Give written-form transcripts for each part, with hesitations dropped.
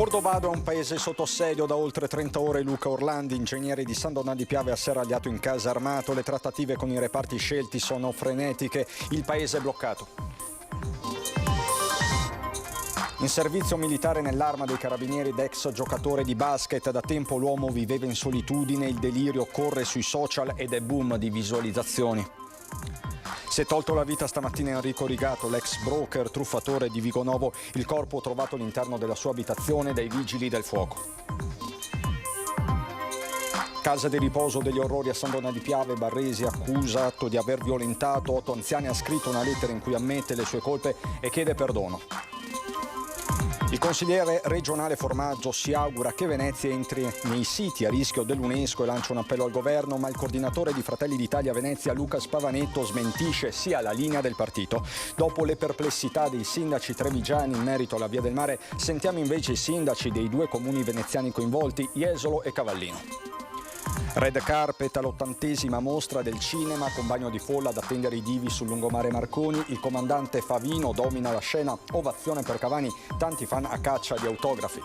Cordovado è un paese sotto assedio da oltre 30 ore. Luca Orlandi, ingegnere di San Donà di Piave, asserragliato in casa armato. Le trattative con i reparti scelti sono frenetiche. Il paese è bloccato. In servizio militare nell'Arma dei Carabinieri ed ex giocatore di basket, da tempo l'uomo viveva in solitudine, il delirio corre sui social ed è boom di visualizzazioni. Si è tolto la vita stamattina Enrico Rigato, l'ex broker truffatore di Vigonovo, il corpo trovato all'interno della sua abitazione dai vigili del fuoco. Casa di riposo degli orrori a San Donà di Piave, Barresi accusato di aver violentato 8 anziani, ha scritto una lettera in cui ammette le sue colpe e chiede perdono. Il consigliere regionale Formaggio si augura che Venezia entri nei siti a rischio dell'UNESCO e lancia un appello al governo, ma il coordinatore di Fratelli d'Italia Venezia, Luca Spavanetto, smentisce sia la linea del partito. Dopo le perplessità dei sindaci trevigiani in merito alla Via del Mare, sentiamo invece i sindaci dei 2 comuni veneziani coinvolti, Jesolo e Cavallino. Red carpet all'80ª mostra del cinema, con bagno di folla ad attendere i divi sul lungomare Marconi. Il comandante Favino domina la scena, ovazione per Cavani, tanti fan a caccia di autografi.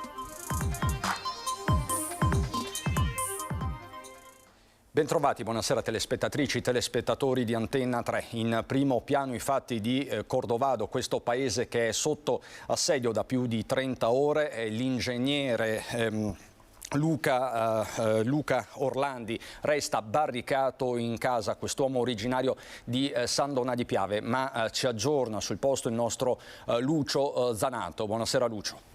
Bentrovati, buonasera telespettatrici, telespettatori di Antenna 3. In primo piano i fatti di Cordovado, questo paese che è sotto assedio da più di 30 ore. L'ingegnere Luca Orlandi resta barricato in casa, quest'uomo originario di San Donà di Piave, ma ci aggiorna sul posto il nostro Lucio Zanato. Buonasera Lucio.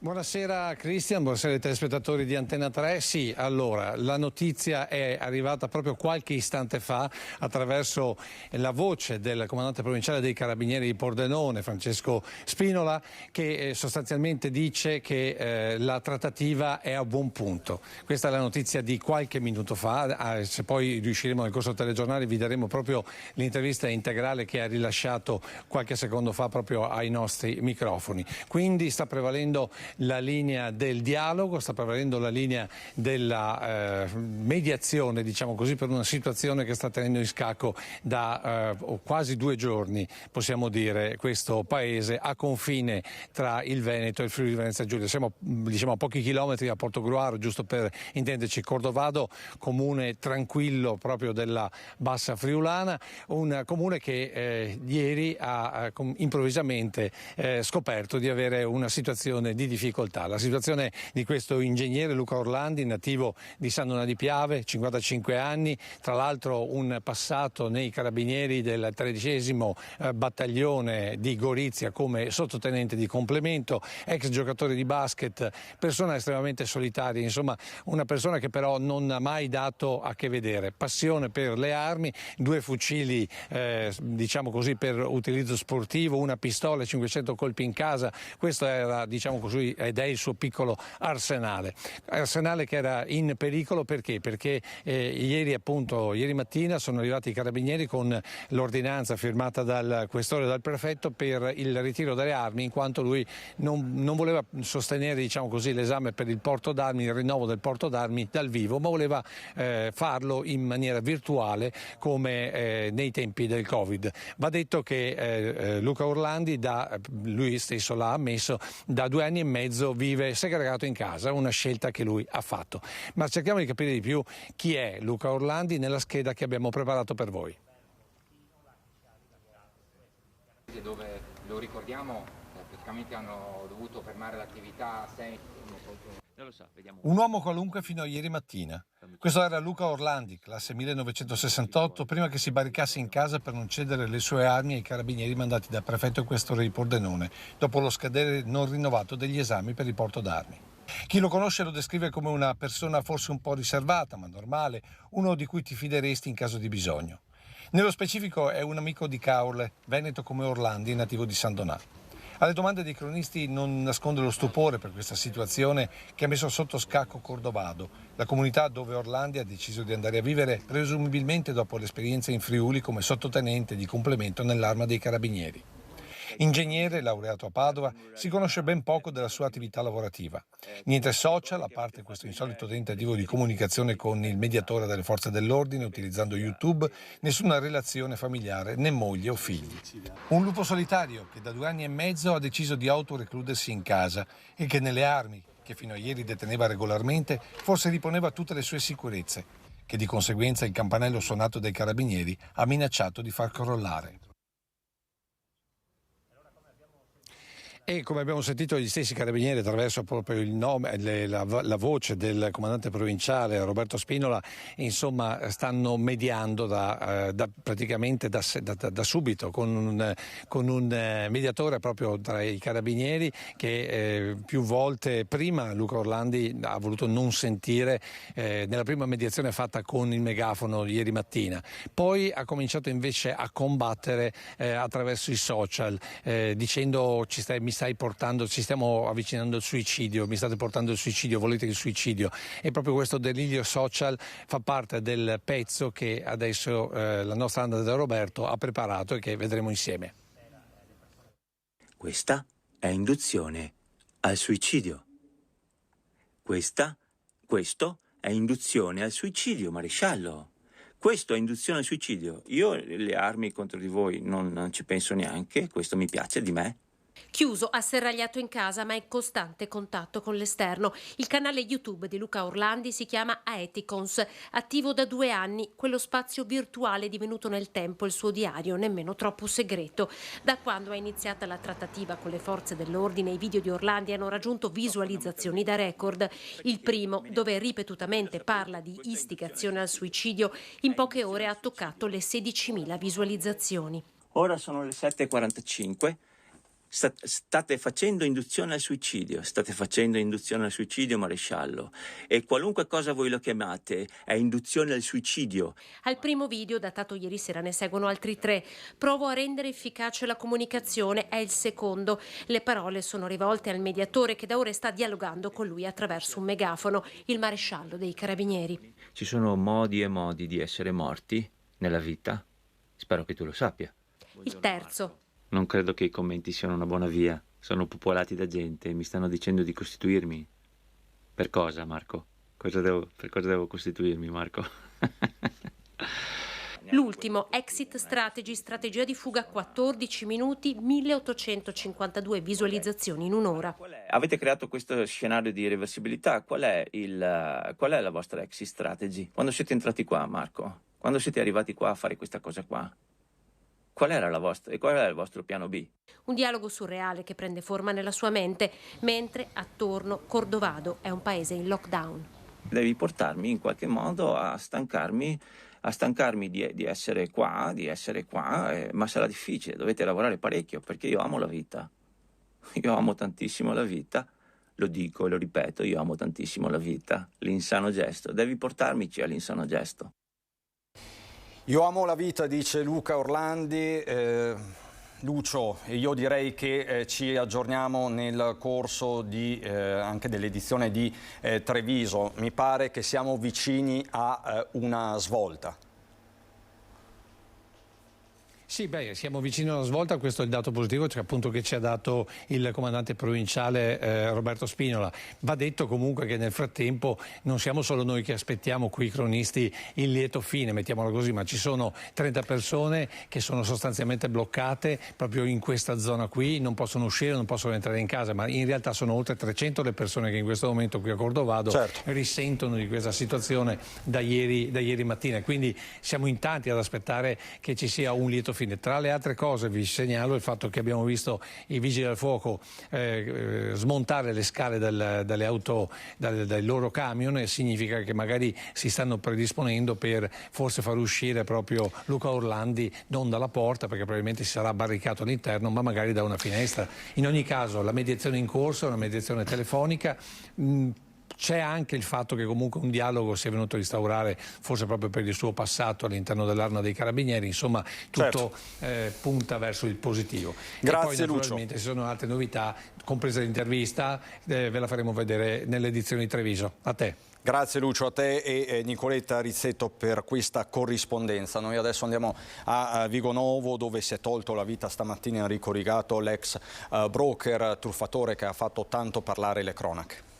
Buonasera Cristian, buonasera ai telespettatori di Antenna 3. Sì, allora, la notizia è arrivata proprio qualche istante fa attraverso la voce del comandante provinciale dei Carabinieri di Pordenone, Francesco Spinola, che sostanzialmente dice che la trattativa è a buon punto. Questa è la notizia di qualche minuto fa, se poi riusciremo nel corso del telegiornale vi daremo proprio l'intervista integrale che ha rilasciato qualche secondo fa proprio ai nostri microfoni. Quindi sta prevalendo la linea del dialogo, sta prevalendo la linea della mediazione, diciamo così, per una situazione che sta tenendo in scacco da quasi 2 giorni, possiamo dire, questo paese a confine tra il Veneto e il Friuli Venezia Giulia. Siamo diciamo a pochi chilometri da Portogruaro, giusto per intenderci. Cordovado, comune tranquillo proprio della bassa friulana, un comune che ieri ha improvvisamente scoperto di avere una situazione di difficoltà. La situazione di questo ingegnere Luca Orlandi, nativo di San Donà di Piave, 55 anni, tra l'altro un passato nei carabinieri del 13° battaglione di Gorizia come sottotenente di complemento, ex giocatore di basket, persona estremamente solitaria, insomma una persona che però non ha mai dato a che vedere, passione per le armi, 2 fucili diciamo così per utilizzo sportivo, una pistola e 500 colpi in casa. Questo era, diciamo così, ed è il suo piccolo arsenale che era in pericolo. Perché? Perché ieri mattina sono arrivati i carabinieri con l'ordinanza firmata dal questore e dal prefetto per il ritiro delle armi, in quanto lui non voleva sostenere, diciamo così, l'esame per il porto d'armi, il rinnovo del porto d'armi dal vivo, ma voleva farlo in maniera virtuale come nei tempi del Covid. Va detto che Luca Orlandi, lui stesso l'ha ammesso, da 2 anni e mezzo vive segregato in casa, una scelta che lui ha fatto. Ma cerchiamo di capire di più chi è Luca Orlandi nella scheda che abbiamo preparato per voi. Dove lo ricordiamo, praticamente hanno dovuto fermare l'attività. Un uomo qualunque fino a ieri mattina. Questo era Luca Orlandi, classe 1968, prima che si barricasse in casa per non cedere le sue armi ai carabinieri mandati dal prefetto e questore di Pordenone, dopo lo scadere non rinnovato degli esami per il porto d'armi. Chi lo conosce lo descrive come una persona forse un po' riservata, ma normale, uno di cui ti fideresti in caso di bisogno. Nello specifico è un amico di Caorle, veneto come Orlandi, nativo di San Donà. Alle domande dei cronisti non nasconde lo stupore per questa situazione che ha messo sotto scacco Cordovado, la comunità dove Orlandi ha deciso di andare a vivere presumibilmente dopo l'esperienza in Friuli come sottotenente di complemento nell'Arma dei Carabinieri. Ingegnere, laureato a Padova, si conosce ben poco della sua attività lavorativa. Niente social, a parte questo insolito tentativo di comunicazione con il mediatore delle forze dell'ordine utilizzando YouTube, nessuna relazione familiare, né moglie o figli. Un lupo solitario che da 2 anni e mezzo ha deciso di autorecludersi in casa e che nelle armi, che fino a ieri deteneva regolarmente, forse riponeva tutte le sue sicurezze, che di conseguenza il campanello suonato dai carabinieri ha minacciato di far crollare. E come abbiamo sentito gli stessi carabinieri attraverso proprio il nome, la voce del comandante provinciale Roberto Spinola, insomma stanno mediando praticamente da subito con un mediatore proprio tra i carabinieri che più volte prima Luca Orlandi ha voluto non sentire nella prima mediazione fatta con il megafono ieri mattina. Poi ha cominciato invece a combattere attraverso i social dicendo ci stiamo avvicinando al suicidio, mi state portando al suicidio, volete il suicidio. E proprio questo delirio social fa parte del pezzo che adesso la nostra Anna De Roberto ha preparato e che vedremo insieme. Questa è induzione al suicidio. Questo è induzione al suicidio, maresciallo. Questo è induzione al suicidio. Io le armi contro di voi non ci penso neanche, questo mi piace di me. Chiuso, asserragliato in casa, ma in costante contatto con l'esterno. Il canale YouTube di Luca Orlandi si chiama Aeticons, attivo da 2 anni. Quello spazio virtuale è divenuto nel tempo il suo diario, nemmeno troppo segreto. Da quando è iniziata la trattativa con le forze dell'ordine, i video di Orlandi hanno raggiunto visualizzazioni da record. Il primo, dove ripetutamente parla di istigazione al suicidio, in poche ore ha toccato le 16.000 visualizzazioni. Ora sono le 7:45. State facendo induzione al suicidio, maresciallo, e qualunque cosa voi lo chiamate è induzione al suicidio. Al primo video, datato ieri sera, ne seguono altri 3. Provo a rendere efficace la comunicazione, è il secondo. Le parole sono rivolte al mediatore che da ore sta dialogando con lui attraverso un megafono, il maresciallo dei carabinieri. Ci sono modi e modi di essere morti nella vita, spero che tu lo sappia. Il terzo. Non credo che i commenti siano una buona via. Sono popolati da gente e mi stanno dicendo di costituirmi. Per cosa, Marco? Per cosa devo costituirmi, Marco? L'ultimo, exit strategy, strategia di fuga, 14 minuti, 1852 visualizzazioni in un'ora. Avete creato questo scenario di irreversibilità. Qual è la vostra exit strategy? Quando siete entrati qua, Marco? Quando siete arrivati qua a fare questa cosa qua? Qual era il vostro piano B? Un dialogo surreale che prende forma nella sua mente, mentre attorno Cordovado è un paese in lockdown. Devi portarmi in qualche modo a stancarmi di essere qua, ma sarà difficile, dovete lavorare parecchio perché io amo la vita. Io amo tantissimo la vita, lo dico e lo ripeto, io amo tantissimo la vita, l'insano gesto, devi portarmici all'insano gesto. Io amo la vita, dice Luca Orlandi. Lucio, io direi che ci aggiorniamo nel corso anche dell'edizione di Treviso. Mi pare che siamo vicini a una svolta. Sì, siamo vicini alla svolta, questo è il dato positivo appunto che ci ha dato il comandante provinciale Roberto Spinola. Va detto comunque che nel frattempo non siamo solo noi che aspettiamo qui cronisti il lieto fine, mettiamola così, ma ci sono 30 persone che sono sostanzialmente bloccate proprio in questa zona qui, non possono uscire, non possono entrare in casa, ma in realtà sono oltre 300 le persone che in questo momento qui a Cordovado risentono di questa situazione da ieri mattina, quindi siamo in tanti ad aspettare che ci sia un lieto fine. Tra le altre cose vi segnalo il fatto che abbiamo visto i vigili del fuoco smontare le scale dalle auto, dai loro camion, e significa che magari si stanno predisponendo per forse far uscire proprio Luca Orlandi non dalla porta, perché probabilmente si sarà barricato all'interno, ma magari da una finestra. In ogni caso la mediazione in corso è una mediazione telefonica. C'è anche il fatto che comunque un dialogo si è venuto a instaurare, forse proprio per il suo passato all'interno dell'Arma dei Carabinieri, insomma tutto punta verso il positivo. Grazie e poi, Lucio. Ci sono altre novità, compresa l'intervista, ve la faremo vedere nelle edizioni di Treviso. A te. Grazie Lucio, a te e Nicoletta Rizzetto per questa corrispondenza. Noi adesso andiamo a Vigonovo, dove si è tolto la vita stamattina Enrico Rigato, l'ex broker truffatore che ha fatto tanto parlare le cronache.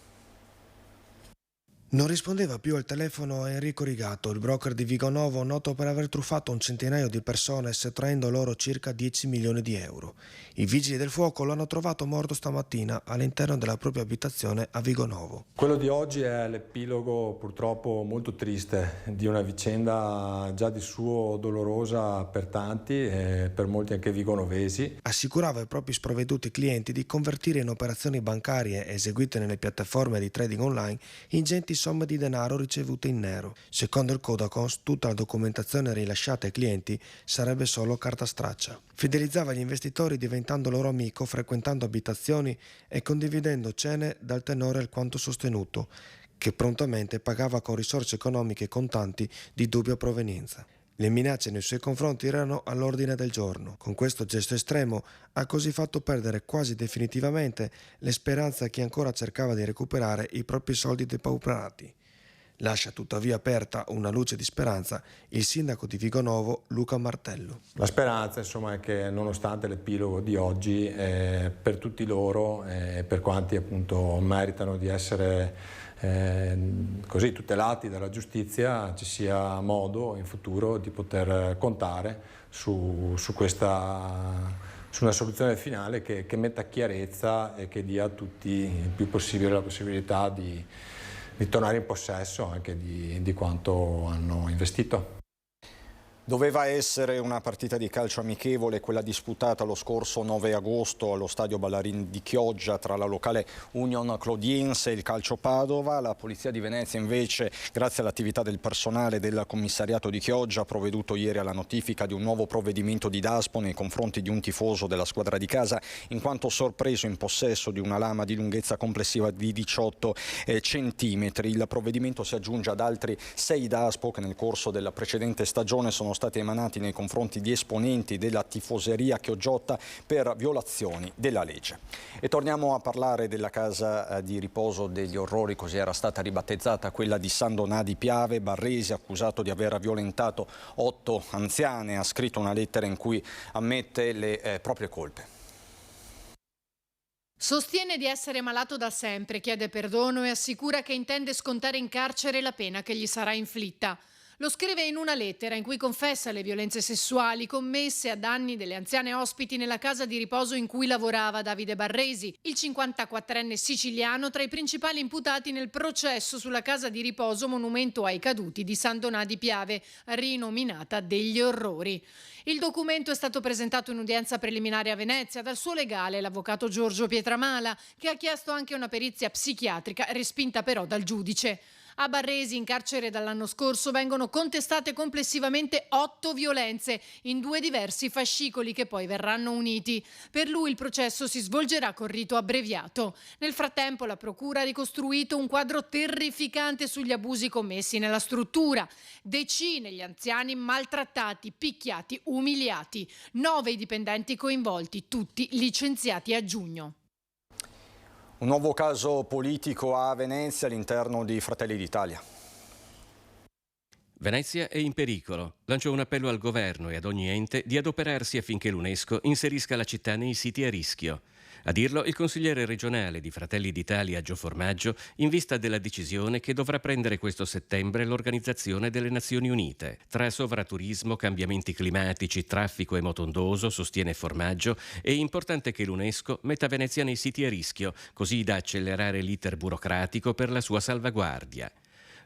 Non rispondeva più al telefono Enrico Rigato, il broker di Vigonovo, noto per aver truffato un centinaio di persone sottraendo loro circa 10 milioni di euro. I vigili del fuoco lo hanno trovato morto stamattina all'interno della propria abitazione a Vigonovo. Quello di oggi è l'epilogo purtroppo molto triste di una vicenda già di suo dolorosa per tanti e per molti anche vigonovesi. Assicurava ai propri sprovveduti clienti di convertire in operazioni bancarie eseguite nelle piattaforme di trading online ingenti somme di denaro ricevute in nero. Secondo il Codacons, tutta la documentazione rilasciata ai clienti sarebbe solo carta straccia. Fidelizzava gli investitori diventando loro amico, frequentando abitazioni e condividendo cene dal tenore alquanto sostenuto, che prontamente pagava con risorse economiche contanti di dubbia provenienza. Le minacce nei suoi confronti erano all'ordine del giorno. Con questo gesto estremo ha così fatto perdere quasi definitivamente le speranze a chi ancora cercava di recuperare i propri soldi depauperati. Lascia tuttavia aperta una luce di speranza il sindaco di Vigonovo Luca Martello. La speranza insomma è che nonostante l'epilogo di oggi per tutti loro per quanti appunto meritano di essere così tutelati dalla giustizia, ci sia modo in futuro di poter contare su una soluzione finale che metta chiarezza e che dia a tutti il più possibile la possibilità di tornare in possesso anche di quanto hanno investito. Doveva essere una partita di calcio amichevole, quella disputata lo scorso 9 agosto allo stadio Ballarin di Chioggia tra la locale Union Clodiense e il Calcio Padova. La Polizia di Venezia invece, grazie all'attività del personale del commissariato di Chioggia, ha provveduto ieri alla notifica di un nuovo provvedimento di Daspo nei confronti di un tifoso della squadra di casa, in quanto sorpreso in possesso di una lama di lunghezza complessiva di 18 centimetri. Il provvedimento si aggiunge ad altri 6 Daspo che nel corso della precedente stagione sono stati emanati nei confronti di esponenti della tifoseria chioggiotta per violazioni della legge. E torniamo a parlare della casa di riposo degli orrori, così era stata ribattezzata, quella di San Donà di Piave. Barresi, accusato di aver violentato 8 anziane, ha scritto una lettera in cui ammette le proprie colpe. Sostiene di essere malato da sempre, chiede perdono e assicura che intende scontare in carcere la pena che gli sarà inflitta. Lo scrive in una lettera in cui confessa le violenze sessuali commesse a danni delle anziane ospiti nella casa di riposo in cui lavorava Davide Barresi, il 54enne siciliano tra i principali imputati nel processo sulla casa di riposo monumento ai caduti di San Donà di Piave, rinominata degli orrori. Il documento è stato presentato in udienza preliminare a Venezia dal suo legale, l'avvocato Giorgio Pietramala, che ha chiesto anche una perizia psichiatrica, respinta però dal giudice. A Barresi, in carcere dall'anno scorso, vengono contestate complessivamente 8 violenze in 2 diversi fascicoli che poi verranno uniti. Per lui il processo si svolgerà con rito abbreviato. Nel frattempo la procura ha ricostruito un quadro terrificante sugli abusi commessi nella struttura. Decine gli anziani maltrattati, picchiati, umiliati. 9 i dipendenti coinvolti, tutti licenziati a giugno. Un nuovo caso politico a Venezia all'interno di Fratelli d'Italia. Venezia è in pericolo. Lancio un appello al governo e ad ogni ente di adoperarsi affinché l'UNESCO inserisca la città nei siti a rischio. A dirlo il consigliere regionale di Fratelli d'Italia Gio Formaggio in vista della decisione che dovrà prendere questo settembre l'Organizzazione delle Nazioni Unite. Tra sovraturismo, cambiamenti climatici, traffico e motondoso, sostiene Formaggio, è importante che l'UNESCO metta Venezia nei siti a rischio, così da accelerare l'iter burocratico per la sua salvaguardia.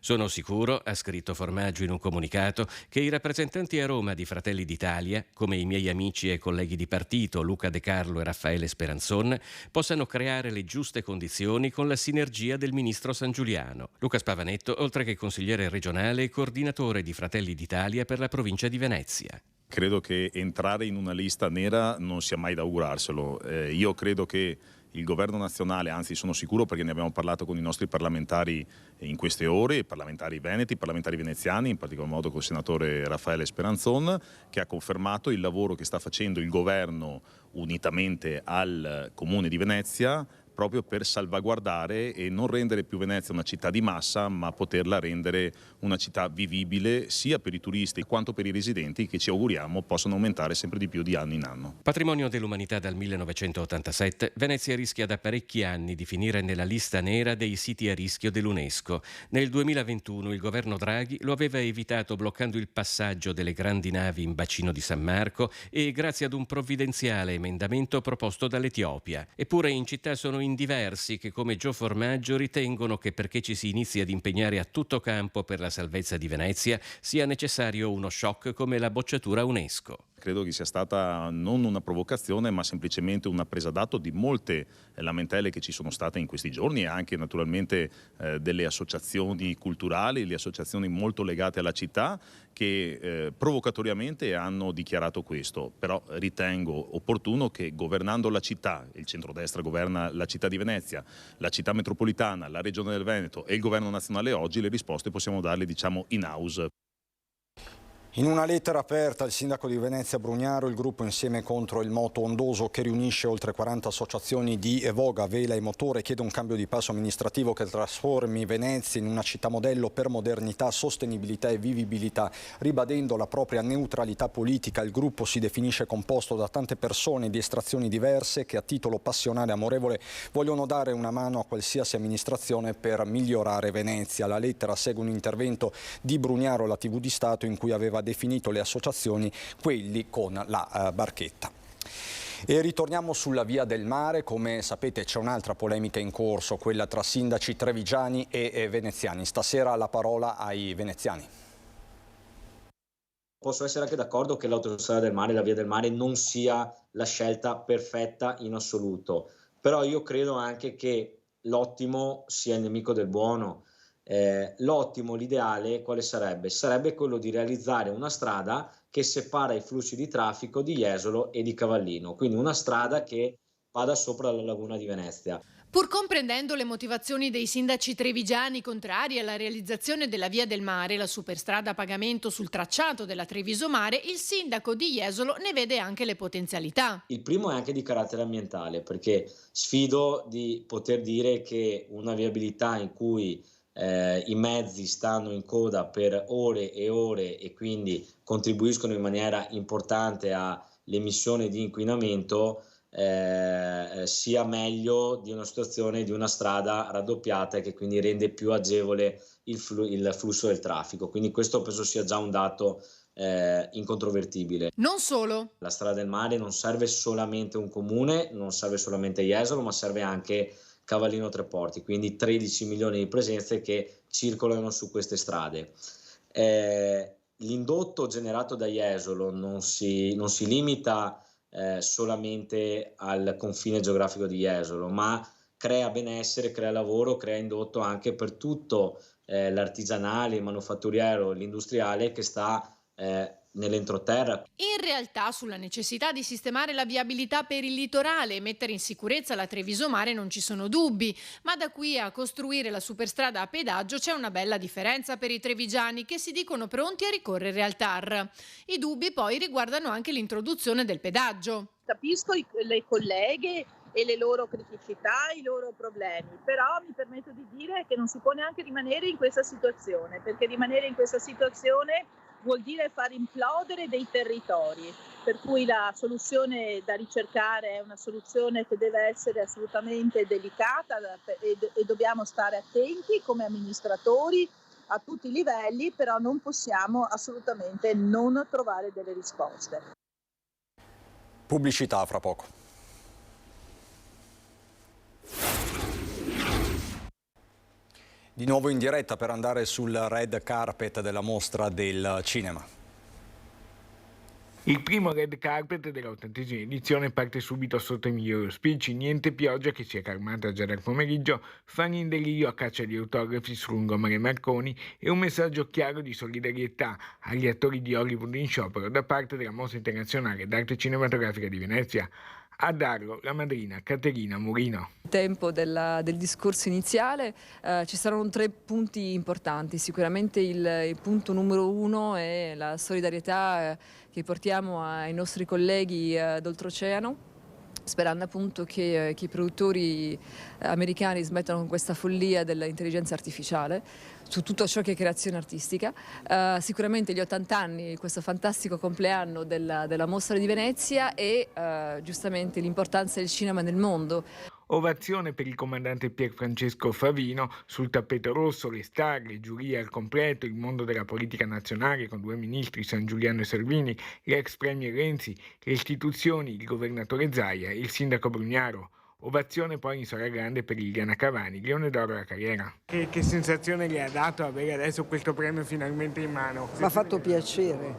Sono sicuro, ha scritto Formaggio in un comunicato, che i rappresentanti a Roma di Fratelli d'Italia, come i miei amici e colleghi di partito Luca De Carlo e Raffaele Speranzon, possano creare le giuste condizioni con la sinergia del ministro Sangiuliano. Luca Spavanetto, oltre che consigliere regionale e coordinatore di Fratelli d'Italia per la provincia di Venezia. Credo che entrare in una lista nera non sia mai da augurarselo. Io credo che il governo nazionale, anzi sono sicuro perché ne abbiamo parlato con i nostri parlamentari in queste ore, parlamentari veneti, parlamentari veneziani, in particolar modo col senatore Raffaele Speranzon, che ha confermato il lavoro che sta facendo il governo unitamente al Comune di Venezia, proprio per salvaguardare e non rendere più Venezia una città di massa, ma poterla rendere una città vivibile sia per i turisti quanto per i residenti, che ci auguriamo possano aumentare sempre di più di anno in anno. Patrimonio dell'umanità dal 1987, Venezia rischia da parecchi anni di finire nella lista nera dei siti a rischio dell'UNESCO. Nel 2021 il governo Draghi lo aveva evitato bloccando il passaggio delle grandi navi in bacino di San Marco e grazie ad un provvidenziale emendamento proposto dall'Etiopia. Eppure in città sono in diversi che, come Gio Formaggio, ritengono che perché ci si inizi ad impegnare a tutto campo per la salvezza di Venezia sia necessario uno shock come la bocciatura UNESCO. Credo che sia stata non una provocazione, ma semplicemente una presa d'atto di molte lamentele che ci sono state in questi giorni, e anche naturalmente delle associazioni culturali, le associazioni molto legate alla città, che provocatoriamente hanno dichiarato questo. Però ritengo opportuno che, governando la città, il centrodestra governa la città di Venezia, la città metropolitana, la regione del Veneto e il governo nazionale, oggi le risposte possiamo darle, diciamo, in house. In una lettera aperta al sindaco di Venezia Brugnaro, il gruppo Insieme contro il moto ondoso, che riunisce oltre 40 associazioni di voga, vela e motore, chiede un cambio di passo amministrativo che trasformi Venezia in una città modello per modernità, sostenibilità e vivibilità. Ribadendo la propria neutralità politica, il gruppo si definisce composto da tante persone di estrazioni diverse che a titolo passionale e amorevole vogliono dare una mano a qualsiasi amministrazione per migliorare Venezia. La lettera segue un intervento di Brugnaro alla TV di Stato in cui aveva definito le associazioni quelli con la barchetta. E ritorniamo sulla Via del Mare. Come sapete c'è un'altra polemica in corso, quella tra sindaci trevigiani e veneziani. Stasera la parola ai veneziani. Posso essere anche d'accordo che l'autostrada del mare, la Via del Mare, non sia la scelta perfetta in assoluto, però io credo anche che l'ottimo sia il nemico del buono. L'ottimo, l'ideale, quale sarebbe? Sarebbe quello di realizzare una strada che separa i flussi di traffico di Jesolo e di Cavallino, quindi una strada che vada sopra la laguna di Venezia. Pur comprendendo le motivazioni dei sindaci trevigiani contrari alla realizzazione della Via del Mare, la superstrada a pagamento sul tracciato della Treviso Mare, il sindaco di Jesolo ne vede anche le potenzialità. Il primo è anche di carattere ambientale, perché sfido di poter dire che una viabilità in cui i mezzi stanno in coda per ore e ore e quindi contribuiscono in maniera importante all'emissione di inquinamento, sia meglio di una situazione di una strada raddoppiata, che quindi rende più agevole il flusso del traffico. Quindi questo penso sia già un dato incontrovertibile. Non solo. La strada del mare non serve solamente un comune, non serve solamente Jesolo, ma serve anche Cavallino Treporti, quindi 13 milioni di presenze che circolano su queste strade. L'indotto generato da Jesolo non si limita solamente al confine geografico di Jesolo, ma crea benessere, crea lavoro, crea indotto anche per tutto l'artigianale, il manufatturiero, l'industriale che sta nell'entroterra. In realtà sulla necessità di sistemare la viabilità per il litorale e mettere in sicurezza la Treviso Mare non ci sono dubbi, ma da qui a costruire la superstrada a pedaggio c'è una bella differenza per i trevigiani, che si dicono pronti a ricorrere al TAR. I dubbi poi riguardano anche l'introduzione del pedaggio. Capisco le colleghe e le loro criticità, i loro problemi, però mi permetto di dire che non si può neanche rimanere in questa situazione, perché rimanere in questa situazione vuol dire far implodere dei territori, per cui la soluzione da ricercare è una soluzione che deve essere assolutamente delicata e dobbiamo stare attenti come amministratori a tutti i livelli, però non possiamo assolutamente non trovare delle risposte. Pubblicità fra poco. Di nuovo in diretta per andare sul red carpet della mostra del cinema. Il primo red carpet dell'80ª edizione parte subito sotto i migliori auspici. Niente pioggia, che si è calmata già dal pomeriggio, fani in delirio a caccia di autografi su lungomare Marconi e un messaggio chiaro di solidarietà agli attori di Hollywood in sciopero da parte della Mostra Internazionale d'Arte Cinematografica di Venezia. A darlo la madrina Caterina Murino. Tempo del discorso iniziale ci saranno 3 punti importanti. Sicuramente il punto numero 1 è la solidarietà che portiamo ai nostri colleghi d'oltreoceano, sperando appunto che i produttori americani smettano con questa follia dell'intelligenza artificiale su tutto ciò che è creazione artistica. Sicuramente gli 80 anni, questo fantastico compleanno della Mostra di Venezia e giustamente l'importanza del cinema nel mondo. Ovazione per il comandante Pier Francesco Favino, sul tappeto rosso le star, le giurie al completo, il mondo della politica nazionale con 2 ministri, San Giuliano e Salvini, l'ex premier Renzi, le istituzioni, il governatore Zaia e il sindaco Brugnaro. Ovazione poi in Sala Grande per Liliana Cavani, Leone d'Oro alla carriera. Che sensazione le ha dato avere adesso questo premio finalmente in mano? Mi ha fatto piacere.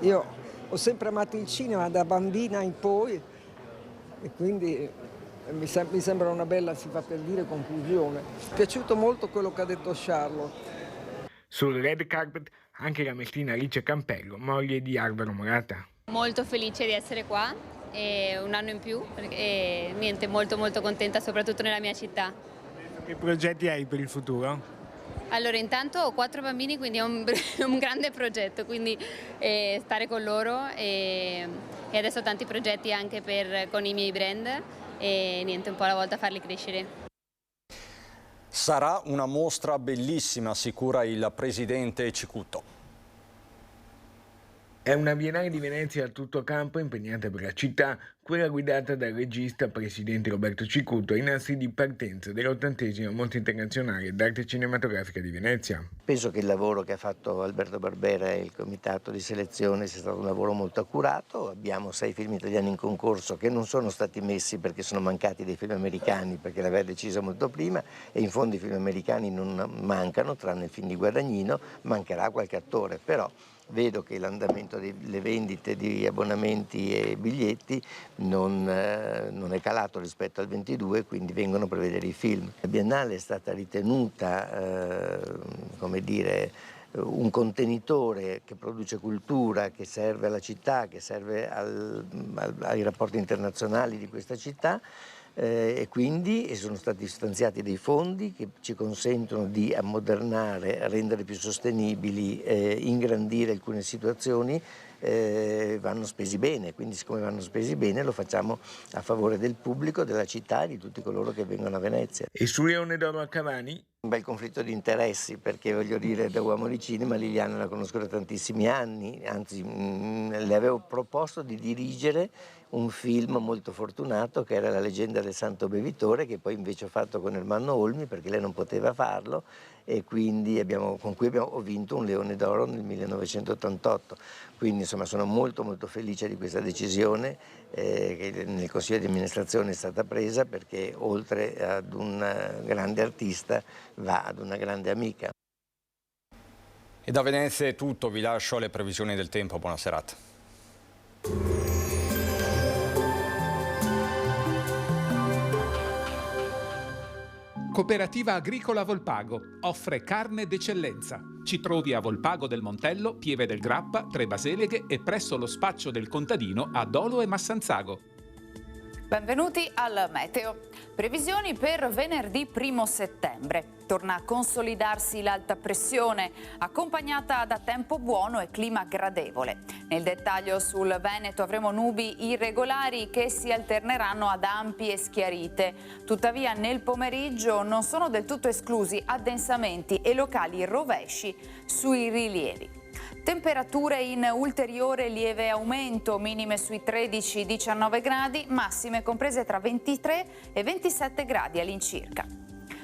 Io ho sempre amato il cinema da bambina in poi e quindi mi sembra una bella, si fa per dire, conclusione. Mi è piaciuto molto quello che ha detto Charlotte. Sul red carpet anche la mestrina Alice Campello, moglie di Alvaro Morata. Molto felice di essere qua, e un anno in più, e niente, molto contenta soprattutto nella mia città. Che progetti hai per il futuro? Allora, intanto ho 4 bambini, quindi è un grande progetto, quindi stare con loro e adesso ho tanti progetti anche con i miei brand e niente, un po' alla volta farli crescere. Sarà una mostra bellissima, assicura il presidente Cicutto. È una Biennale di Venezia a tutto campo impegnata per la città, quella guidata dal regista presidente Roberto Cicutto ai nastri di partenza dell'80ª Mostra Internazionale d'Arte Cinematografica di Venezia. Penso che il lavoro che ha fatto Alberto Barbera e il comitato di selezione sia stato un lavoro molto accurato. Abbiamo 6 film italiani in concorso che non sono stati messi perché sono mancati dei film americani, perché l'aveva deciso molto prima, e in fondo i film americani non mancano, tranne il film di Guadagnino, mancherà qualche attore, però vedo che l'andamento delle vendite di abbonamenti e biglietti non è calato rispetto al 22, quindi vengono per vedere i film. La Biennale è stata ritenuta, come dire, un contenitore che produce cultura, che serve alla città, che serve ai rapporti internazionali di questa città. E quindi sono stati stanziati dei fondi che ci consentono di ammodernare, rendere più sostenibili, ingrandire alcune situazioni. Vanno spesi bene, quindi siccome vanno spesi bene lo facciamo a favore del pubblico, della città e di tutti coloro che vengono a Venezia. E su Leone d'Oro a Cavani? Un bel conflitto di interessi, perché voglio dire, da uomo di cinema Liliana la conosco da tantissimi anni, anzi le avevo proposto di dirigere un film molto fortunato che era La leggenda del Santo Bevitore, che poi invece ho fatto con Ermanno Olmi perché lei non poteva farlo, e quindi con cui ho vinto un Leone d'Oro nel 1988. Quindi insomma sono molto felice di questa decisione che nel Consiglio di amministrazione è stata presa, perché oltre ad un grande artista va ad una grande amica. E da Venezia è tutto, vi lascio alle previsioni del tempo, buona serata. Cooperativa Agricola Volpago offre carne d'eccellenza. Ci trovi a Volpago del Montello, Pieve del Grappa, Tre Baseleghe e presso lo spaccio del contadino a Dolo e Massanzago. Benvenuti al Meteo. Previsioni per venerdì 1 settembre. Torna a consolidarsi l'alta pressione, accompagnata da tempo buono e clima gradevole. Nel dettaglio sul Veneto avremo nubi irregolari che si alterneranno ad ampie e schiarite. Tuttavia nel pomeriggio non sono del tutto esclusi addensamenti e locali rovesci sui rilievi. Temperature in ulteriore lieve aumento, minime sui 13-19 gradi, massime comprese tra 23 e 27 gradi all'incirca.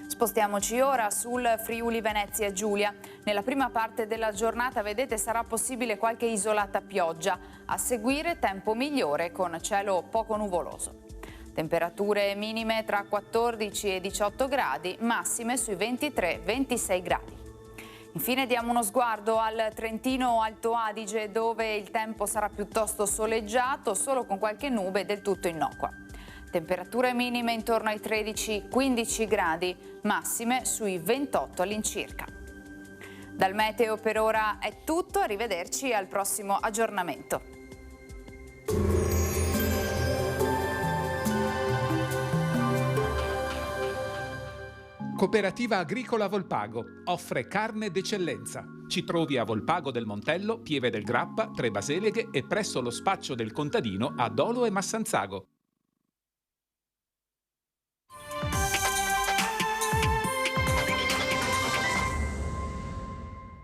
Spostiamoci ora sul Friuli Venezia Giulia. Nella prima parte della giornata, vedete, sarà possibile qualche isolata pioggia. A seguire tempo migliore con cielo poco nuvoloso. Temperature minime tra 14 e 18 gradi, massime sui 23-26 gradi. Infine diamo uno sguardo al Trentino Alto Adige, dove il tempo sarà piuttosto soleggiato, solo con qualche nube del tutto innocua. Temperature minime intorno ai 13-15 gradi, massime sui 28 all'incirca. Dal meteo per ora è tutto, arrivederci al prossimo aggiornamento. Cooperativa Agricola Volpago offre carne d'eccellenza. Ci trovi a Volpago del Montello, Pieve del Grappa, Tre Baseleghe e presso lo spaccio del contadino a Dolo e Massanzago.